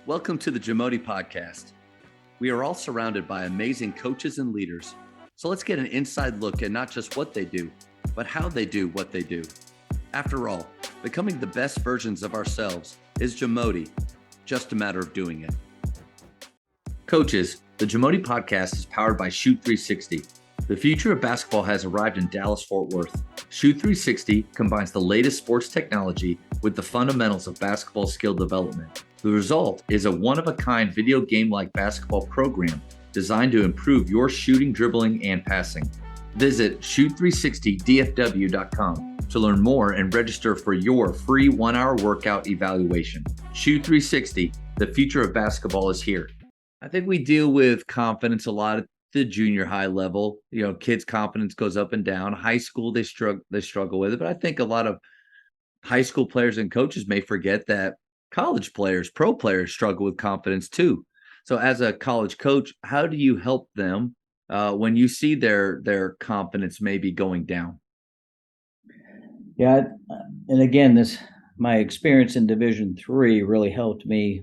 Welcome to the JAMODI podcast. We are all surrounded by amazing coaches and leaders. So let's get an inside look at not just what they do, but how they do what they do. After all, becoming the best versions of ourselves is JAMODI, just a matter of doing it. Coaches, the JAMODI podcast is powered by Shoot 360. The future of basketball has arrived in Dallas-Fort Worth. Shoot 360 combines the latest sports technology with the fundamentals of basketball skill development. The result is a one-of-a-kind video game-like basketball program designed to improve your shooting, dribbling, and passing. Visit shoot360dfw.com to learn more and register for your free 1-hour workout evaluation. Shoot 360, the future of basketball is here. I think we deal with confidence a lot at the junior high level. You know, kids' confidence goes up and down. High school, they struggle with it. But I think a lot of high school players and coaches may forget that college players, pro players struggle with confidence too. So as a college coach, how do you help them when you see their confidence maybe going down? Yeah, and again, my experience in Division III really helped me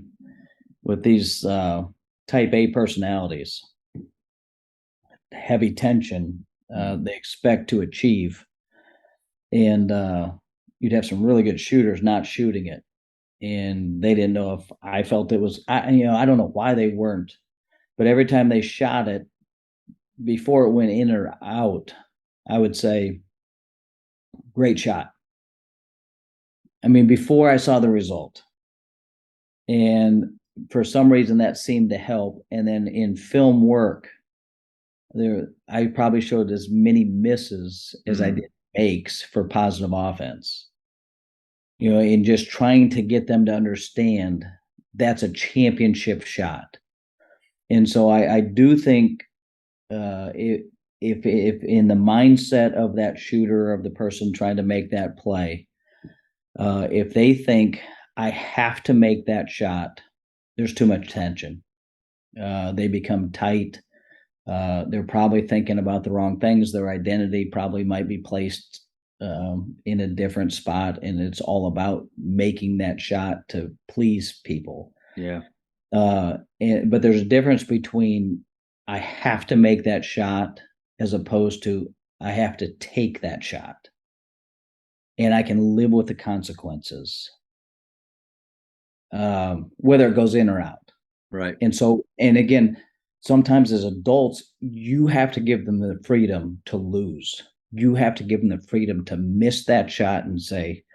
with these Type A personalities. Heavy tension, they expect to achieve, and you'd have some really good shooters not shooting it, and they didn't know if I felt it was. I don't know why they weren't, but every time they shot it, before it went in or out, I would say, "Great shot." I mean, before I saw the result, and for some reason that seemed to help. And then in film work, I probably showed as many misses as I did makes for positive offense. You know, in just trying to get them to understand that's a championship shot. And so I do think if in the mindset of that shooter, of the person trying to make that play, if they think I have to make that shot, there's too much tension. They become tight. They're probably thinking about the wrong things. Their identity probably might be placed in a different spot, and it's all about making that shot to please people. Yeah. But there's a difference between I have to make that shot as opposed to I have to take that shot, and I can live with the consequences, whether it goes in or out. Right. And so, and again, sometimes as adults, you have to give them the freedom to lose. You have to give them the freedom to miss that shot and say,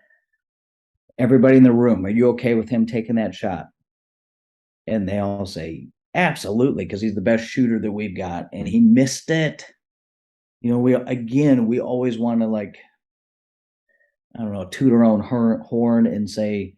everybody in the room, are you okay with him taking that shot? And they all say, absolutely, because he's the best shooter that we've got, and he missed it. You know, we always want to, like, I don't know, toot our own horn and say,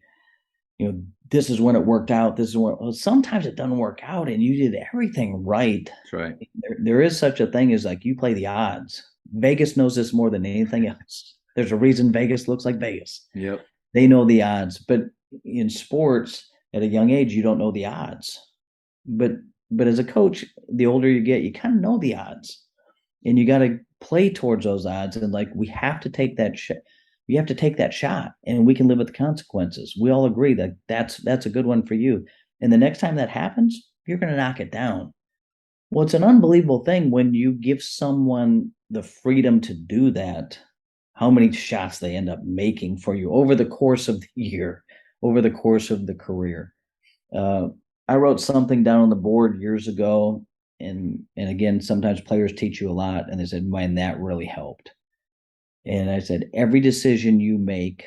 you know, this is when it worked out. This is when, well, sometimes it doesn't work out and you did everything right. That's right. There is such a thing as, like, you play the odds. Vegas knows this more than anything else. There's a reason Vegas looks like Vegas. Yep. They know the odds. But in sports, at a young age, you don't know the odds. But as a coach, the older you get, you kind of know the odds. And you got to play towards those odds. And, like, we have to take that you have to take that shot, and we can live with the consequences. We all agree that that's a good one for you. And the next time that happens, you're going to knock it down. Well, it's an unbelievable thing when you give someone the freedom to do that, how many shots they end up making for you over the course of the year, over the course of the career. I wrote something down on the board years ago, and again, sometimes players teach you a lot, and they said, man, that really helped. And I said, every decision you make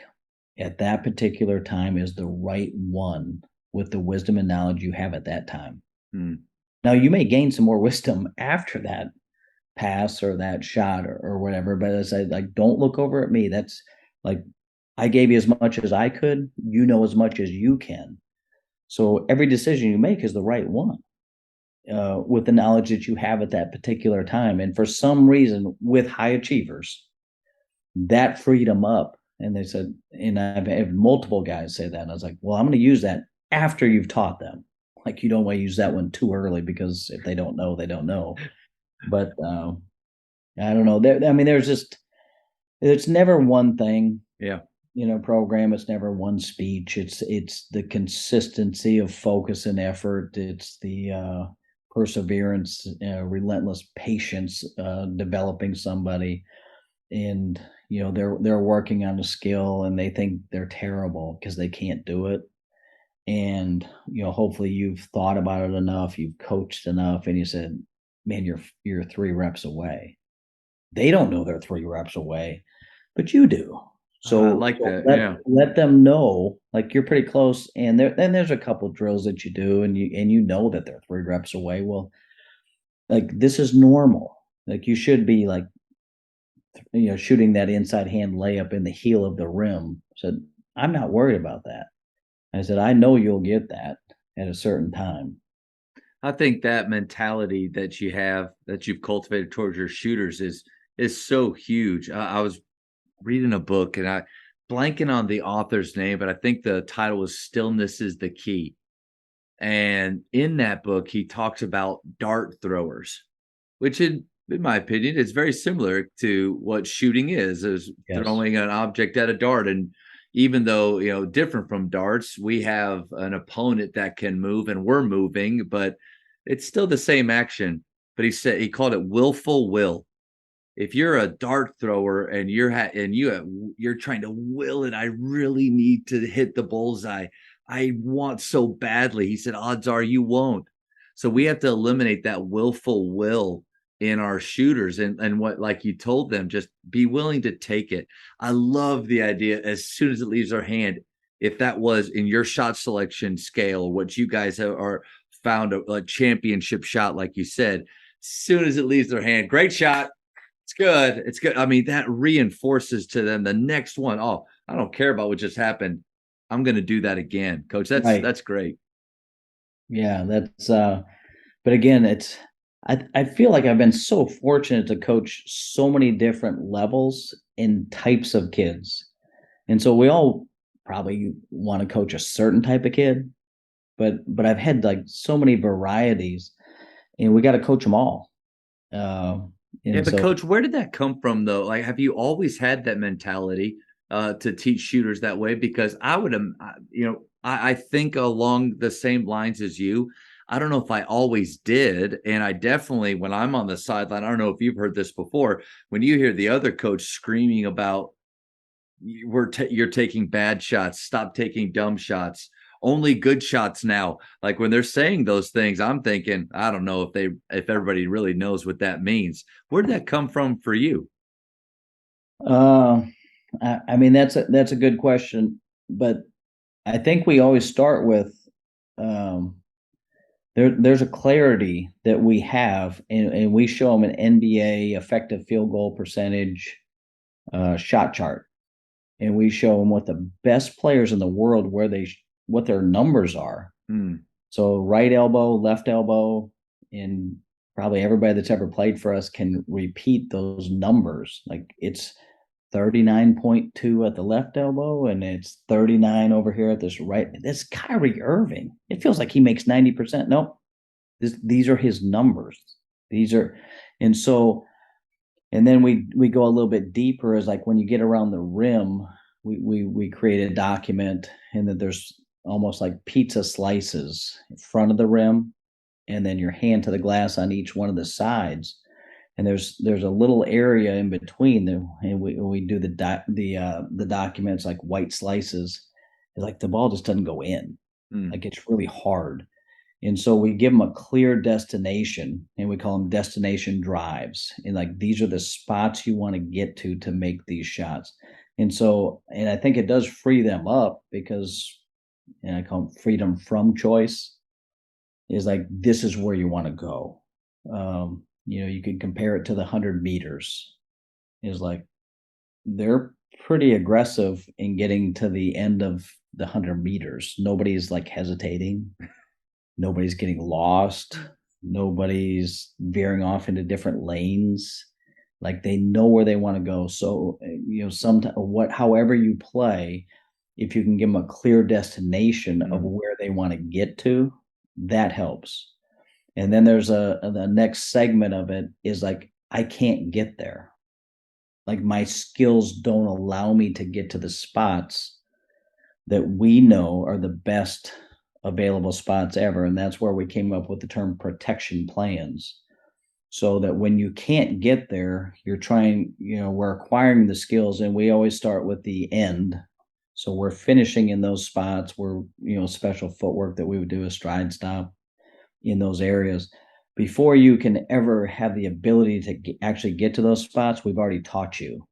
at that particular time is the right one with the wisdom and knowledge you have at that time. Now, you may gain some more wisdom after that pass or that shot or whatever, but I said, like, don't look over at me. That's like, I gave you as much as I could. You know as much as you can. So every decision you make is the right one with the knowledge that you have at that particular time. And for some reason, with high achievers, that freed them up. And they said, and I've had multiple guys say that. And I was like, well, I'm going to use that after you've taught them. Like, you don't want to use that one too early, because if they don't know, they don't know. But I don't know. There's just, it's never one thing. Yeah. program. It's never one speech. It's the consistency of focus and effort. It's the perseverance, relentless patience, developing somebody. And they're working on a skill and they think they're terrible because they can't do it. And hopefully you've thought about it enough, you've coached enough, and you said, man, you're 3 reps away. They don't know they're 3 reps away, but you do. I So, like so that. let Yeah. let them know, like, you're pretty close. And then there's a couple drills that you do, and you know that they're 3 reps away. Well, like, this is normal. Like, you should be like, shooting that inside hand layup in the heel of the rim. So I'm not worried about that. I said, I know you'll get that at a certain time. I think that mentality that you have, that you've cultivated towards your shooters is so huge. I was reading a book and I blanking on the author's name, but I think the title was Stillness is the Key. And in that book, he talks about dart throwers, which in my opinion is very similar to what shooting is Yes. throwing an object at a dart. And even though, different from darts, we have an opponent that can move and we're moving, but it's still the same action. But he called it willful will. If you're a dart thrower and you're trying to will it, I really need to hit the bullseye. I want so badly. He said, odds are you won't. So we have to eliminate that willful will in our shooters, and what, like you told them, just be willing to take it. I love the idea as soon as it leaves our hand. If that was in your shot selection scale, what you guys are found a championship shot, like you said, as soon as it leaves their hand, great shot, it's good. It's good. I mean, that reinforces to them the next one. Oh, I don't care about what just happened. I'm going to do that again, coach. Right. That's great. Yeah, that's but again, I feel like I've been so fortunate to coach so many different levels and types of kids. And so we all probably want to coach a certain type of kid, but I've had like so many varieties, and we got to coach them all. Uh, Yeah, and but so coach, where did that come from though? Like, have you always had that mentality to teach shooters that way? Because I would, I think along the same lines as you. I don't know if I always did, and I definitely, when I'm on the sideline, I don't know if you've heard this before. When you hear the other coach screaming about you're taking bad shots, stop taking dumb shots, only good shots now. Like when they're saying those things, I'm thinking, I don't know if everybody really knows what that means. Where did that come from for you? uh, I mean, that's a good question, but I think we always start with um, there's a clarity that we have, and we show them an NBA effective field goal percentage shot chart, and we show them what the best players in the world what their numbers are. Hmm. So right elbow, left elbow, and probably everybody that's ever played for us can repeat those numbers. Like, it's 39.2 at the left elbow, and it's 39 over here at this right. That's Kyrie Irving. It feels like he makes 90%. No, these are his numbers. These are, and so, and then we go a little bit deeper, is like when you get around the rim, we create a document, and that there's almost like pizza slices in front of the rim, and then your hand to the glass on each one of the sides, and there's a little area in between them, and we do the documents like white slices. It's like the ball just doesn't go in, Hmm. like it's really hard. And so we give them a clear destination, and we call them destination drives. And like, these are the spots you want to get to make these shots. And so, and I think it does free them up, because, and I call it freedom from choice, is like, this is where you want to go. You could compare it to the 100 meters, is like, they're pretty aggressive in getting to the end of the 100 meters. Nobody's like hesitating. Nobody's getting lost. Nobody's veering off into different lanes. Like, they know where they want to go. So, sometimes, however you play, if you can give them a clear destination of Hmm. where they want to get to, that helps. And then there's the next segment of it is like, I can't get there. like my skills don't allow me to get to the spots that we know are the best available spots ever. And that's where we came up with the term protection plans. So that when you can't get there, you're trying, we're acquiring the skills, and we always start with the end. So we're finishing in those spots where, special footwork that we would do a stride stop in those areas. Before you can ever have the ability to actually get to those spots, we've already taught you.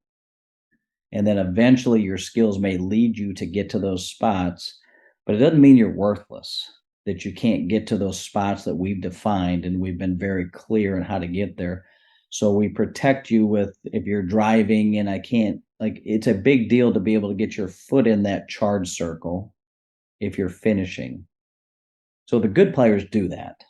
And then eventually your skills may lead you to get to those spots, but it doesn't mean you're worthless, that you can't get to those spots that we've defined and we've been very clear on how to get there. So we protect you with, if you're driving and I can't, like, it's a big deal to be able to get your foot in that charge circle if you're finishing. So the good players do that.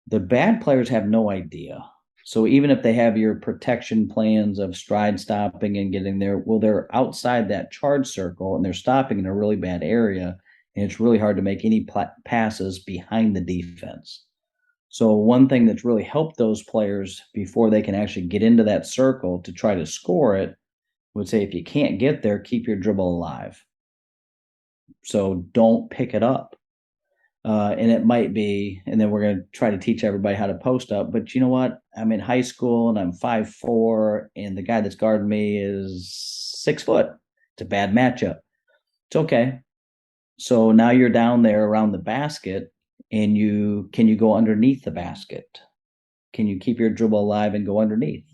The bad players have no idea. So even if they have your protection plans of stride stopping and getting there, well, they're outside that charge circle and they're stopping in a really bad area, and it's really hard to make any passes behind the defense. So one thing that's really helped those players before they can actually get into that circle to try to score it would say, if you can't get there, keep your dribble alive. So don't pick it up. And it might be, and then we're going to try to teach everybody how to post up. But you know what? I'm in high school and I'm 5'4", and the guy that's guarding me is 6 foot. It's a bad matchup. It's okay. So now you're down there around the basket, and can you go underneath the basket? Can you keep your dribble alive and go underneath?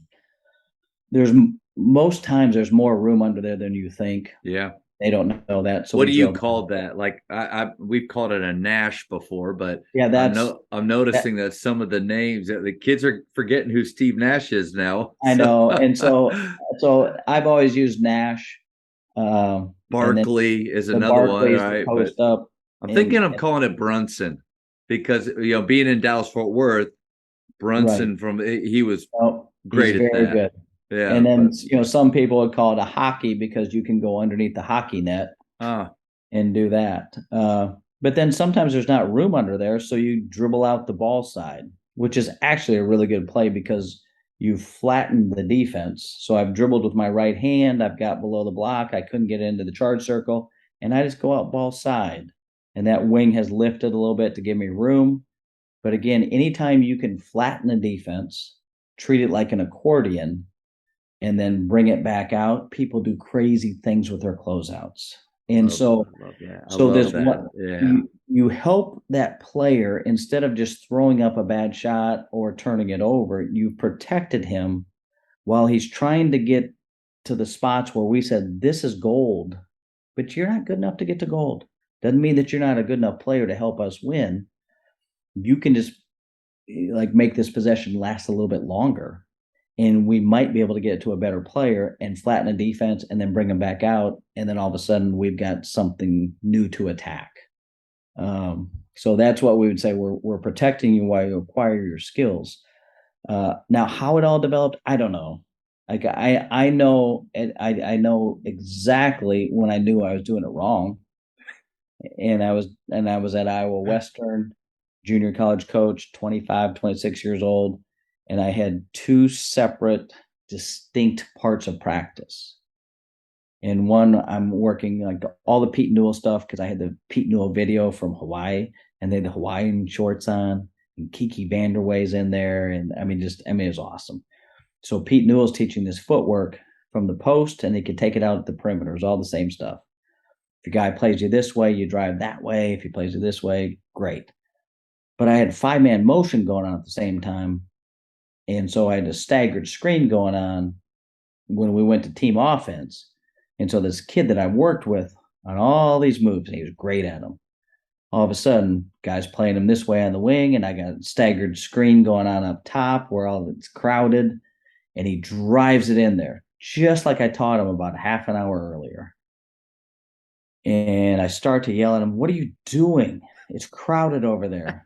Most times there's more room under there than you think. Yeah. They don't know that. So what do you call that? Like we've called it a Nash before, but yeah, I'm noticing that some of the names, the kids are forgetting who Steve Nash is now. I know, and so I've always used Nash. Barkley is another one, right? Post up. I'm thinking of calling it Brunson, because being in Dallas Fort Worth, Brunson he was great at that. Good. Yeah, and then some people would call it a hockey because you can go underneath the hockey net and do that. But then sometimes there's not room under there, so you dribble out the ball side, which is actually a really good play because you flatten the defense. So I've dribbled with my right hand, I've got below the block, I couldn't get into the charge circle, and I just go out ball side. And that wing has lifted a little bit to give me room. But again, anytime you can flatten a defense, treat it like an accordion, and then bring it back out, people do crazy things with their closeouts. And you help that player, instead of just throwing up a bad shot or turning it over, you've protected him while he's trying to get to the spots where we said, this is gold, but you're not good enough to get to gold. Doesn't mean that you're not a good enough player to help us win. You can just make this possession last a little bit longer, and we might be able to get to a better player and flatten a defense and then bring them back out. And then all of a sudden we've got something new to attack. So that's what we would say. We're protecting you while you acquire your skills. Now, how it all developed, I don't know. Like I know exactly when I knew I was doing it wrong. And I was at Iowa Western, junior college coach, 25, 26 years old. And I had 2 separate, distinct parts of practice. And one, I'm working all the Pete Newell stuff because I had the Pete Newell video from Hawaii, and they had the Hawaiian shorts on, and Kiki Vanderway's in there. And it was awesome. So Pete Newell's teaching this footwork from the post, and they could take it out at the perimeter. It's all the same stuff. If your guy plays you this way, you drive that way. If he plays you this way, great. But I had 5-man motion going on at the same time. And so I had a staggered screen going on when we went to team offense. And so this kid that I worked with on all these moves, and he was great at them, all of a sudden, guys playing him this way on the wing, and I got a staggered screen going on up top where all of it's crowded, and he drives it in there, just like I taught him about half an hour earlier. And I start to yell at him, "What are you doing? It's crowded over there."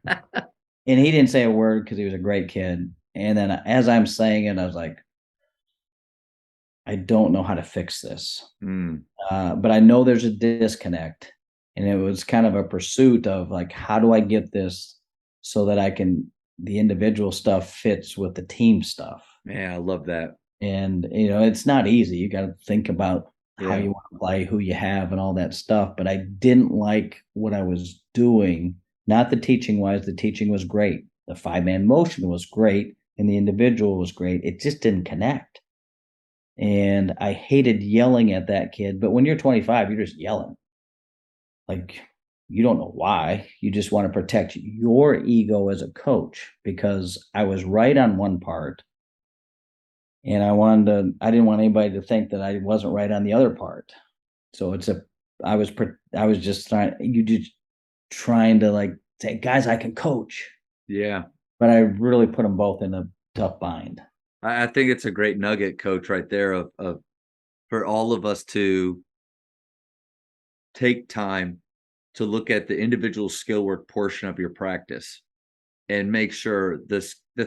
And he didn't say a word because he was a great kid. And then as I'm saying it, I was like, I don't know how to fix this. But I know there's a disconnect. And it was kind of a pursuit of how do I get this so that the individual stuff fits with the team stuff. Yeah, I love that. And, it's not easy. You got to think about how Yeah. you want to play, who you have, and all that stuff. But I didn't like what I was doing. Not the teaching wise, the teaching was great. The 5-man motion was great, and the individual was great. It just didn't connect. And I hated yelling at that kid. But when you're 25, you're just yelling. Like, you don't know why. You just want to protect your ego as a coach, because I was right on one part, and I didn't want anybody to think that I wasn't right on the other part. So I was just trying to like say, guys, I can coach, Yeah. but I really put them both in a tough bind. I think it's a great nugget, coach, right there of for all of us to take time to look at the individual skill work portion of your practice and make sure the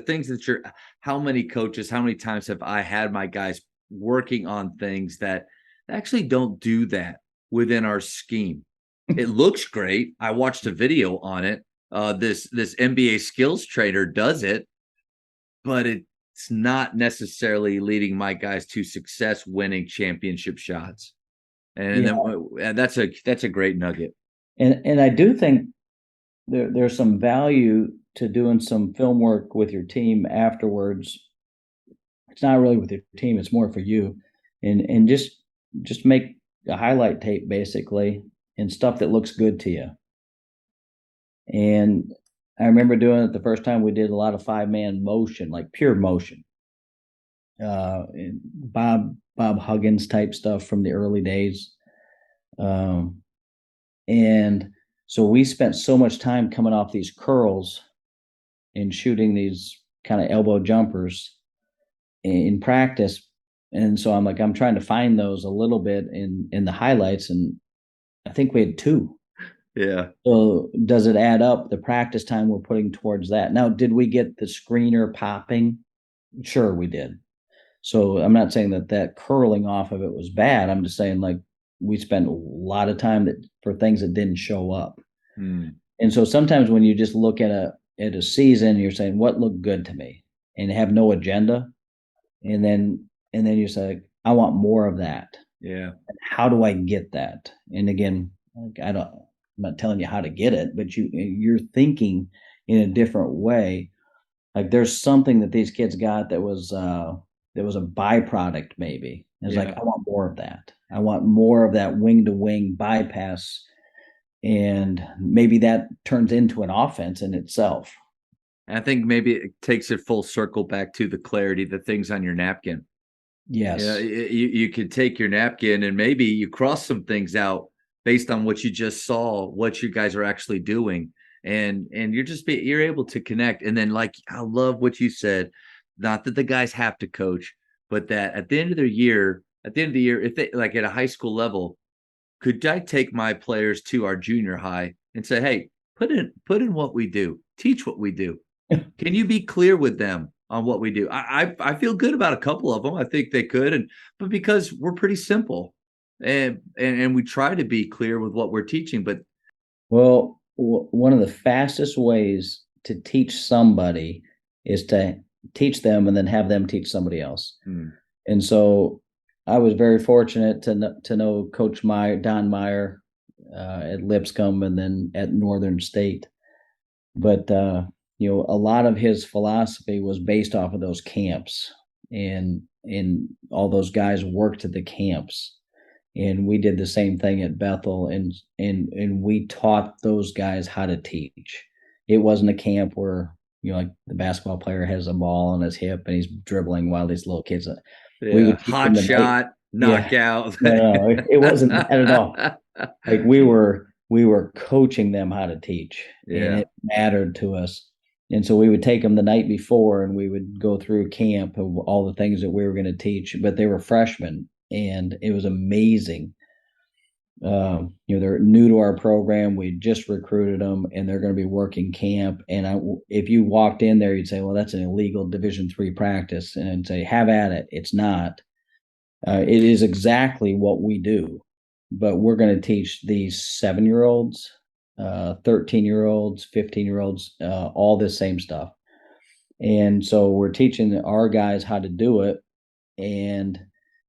things that you're how many coaches, how many times have I had my guys working on things that actually don't do that within our scheme? It looks great. I watched a video on it. This NBA skills trainer does it, but it's not necessarily leading my guys to success winning championship shots. And Yeah, then that's a great nugget. and I do think there's some value to doing some film work with your team afterwards. It's not really with your team; it's more for you, and just make a highlight tape basically and stuff that looks good to you. And I remember doing it the first time. We did a lot of 5-man motion, like pure motion. And Bob Huggins type stuff from the early days. Um, and so we spent so much time coming off these curls and shooting these kind of elbow jumpers in practice. And so I'm trying to find those a little bit in the highlights, and I think we had two. Yeah. So does it add up the practice time we're putting towards that? Now, did we get the screener popping? Sure, we did. So I'm not saying that curling off of it was bad. I'm just saying, like, we spent a lot of time for things that didn't show up. Hmm. And so sometimes when you just look at a season, you're saying what looked good to me, and have no agenda, and then you say, I want more of that. Yeah. How do I get that? And again, like, I'm not telling you how to get it, but you're thinking in a different way. Like, there's something that these kids got that was a byproduct maybe. It's like, Yeah. I want more of that. I want more of that wing to wing bypass, and maybe that turns into an offense in itself. I think maybe it takes it full circle back to the clarity, the things on your napkin. Yeah, Yes. you could take your napkin and maybe you cross some things out based on what you just saw, what you guys are actually doing, and you're able to connect. And then, like, I love what you said. Not that the guys have to coach, but that at the end of the year, if they like at a high school level, could I take my players to our junior high and say, hey, put in what we do, teach what we do. Can you be clear with them on what we do? I feel good about a couple of them. I think they could, but because we're pretty simple, and we try to be clear with what we're teaching. But Well, one of the fastest ways to teach somebody is to teach them and then have them teach somebody else. hmm, And so I was very fortunate to know Coach Don Meyer, at Lipscomb and then at Northern State. But a lot of his philosophy was based off of those camps, and all those guys worked at the camps, and we did the same thing at Bethel, and we taught those guys how to teach. It wasn't a camp where, like, the basketball player has a ball on his hip and he's dribbling while these little kids. We yeah, would teach them hot the night. shot, Yeah, knockout. no, it wasn't that at all. Like, we were coaching them how to teach, and Yeah, it mattered to us. And so we would take them the night before, and we would go through camp of all the things that we were going to teach. But they were freshmen, and it was amazing. They're new to our program. We just recruited them, and they're going to be working camp. And if you walked in there, you'd say, "Well, that's an illegal Division III practice," and I'd say, "Have at it." It's not. It is exactly what we do, but we're going to teach these 7-year-olds, 13-year-olds, 15-year-olds, all this same stuff. And so we're teaching our guys how to do it. and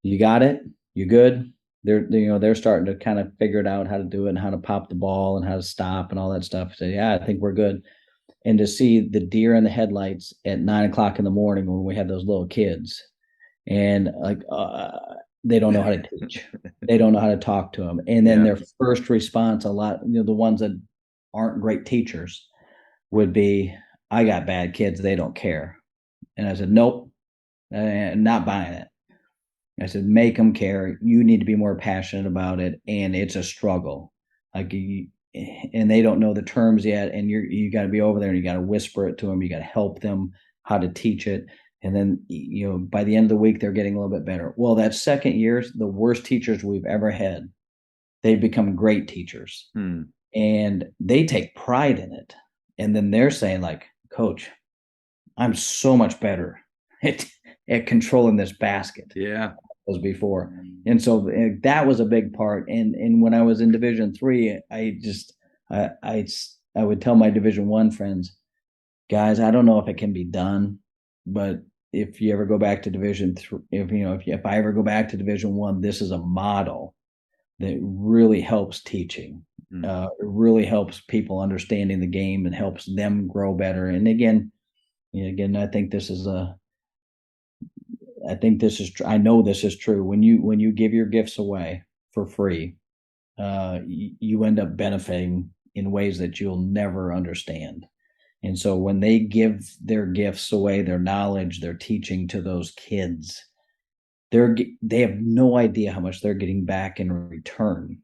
you got it, you're good. They're starting to kind of figure it out how to do it and how to pop the ball and how to stop and all that stuff. So yeah, I think we're good. And to see the deer in the headlights at 9 o'clock in the morning when we have those little kids, and like they don't know how to teach, they don't know how to talk to them, and then their first response, a lot, the ones that aren't great teachers, would be, "I got bad kids, they don't care." And I said, "Nope, not buying it." I said, "Make them care. You need to be more passionate about it, and it's a struggle. Like and they don't know the terms yet, and you got to be over there and you got to whisper it to them. You got to help them how to teach it, and then by the end of the week they're getting a little bit better." Well, that second year, the worst teachers we've ever had, they've become great teachers, and they take pride in it. And then they're saying, like, "Coach, I'm so much better at controlling this basket." Yeah. Was before. And so that was a big part. And when I was in Division III, I would tell my Division I friends, "Guys, I don't know if it can be done, but if you ever go back to Division III, if I ever go back to Division I, this is a model that really helps teaching. It really helps people understanding the game and helps them grow better." And again, I think this is I know this is true. When you give your gifts away for free, you end up benefiting in ways that you'll never understand. And so when they give their gifts away, their knowledge, their teaching to those kids, they have no idea how much they're getting back in return.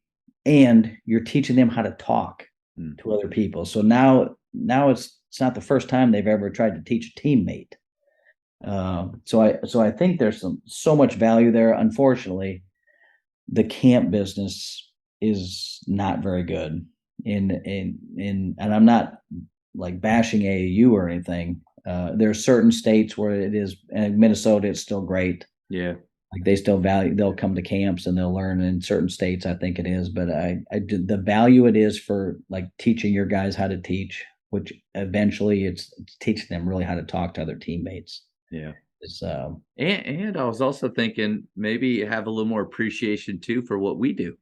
And you're teaching them how to talk to other people. So now it's not the first time they've ever tried to teach a teammate. So I think there's so much value there. Unfortunately, the camp business is not very good. And I'm not like bashing AAU or anything. There are certain states where it is, and Minnesota, it's still great. Yeah. Like they'll come to camps and they'll learn. In certain states, I think it is, but the value it is for like teaching your guys how to teach, which eventually it's teaching them really how to talk to other teammates. Yeah. And I was also thinking maybe have a little more appreciation too for what we do.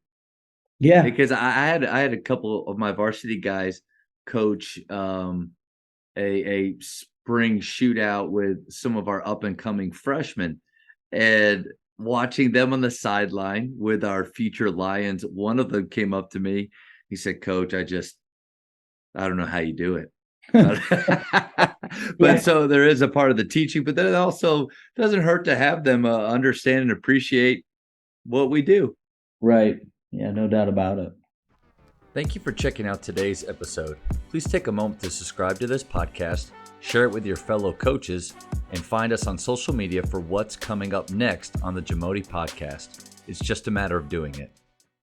Yeah. Because I had a couple of my varsity guys coach a spring shootout with some of our up and coming freshmen, and watching them on the sideline with our future Lions, one of them came up to me. He said, "Coach, I don't know how you do it." But so there is a part of the teaching, but then it also doesn't hurt to have them understand and appreciate what we do. Right. Yeah, no doubt about it. Thank you for checking out today's episode. Please take a moment to subscribe to this podcast, share it with your fellow coaches, and find us on social media for what's coming up next on the JAMODI podcast. It's just a matter of doing it.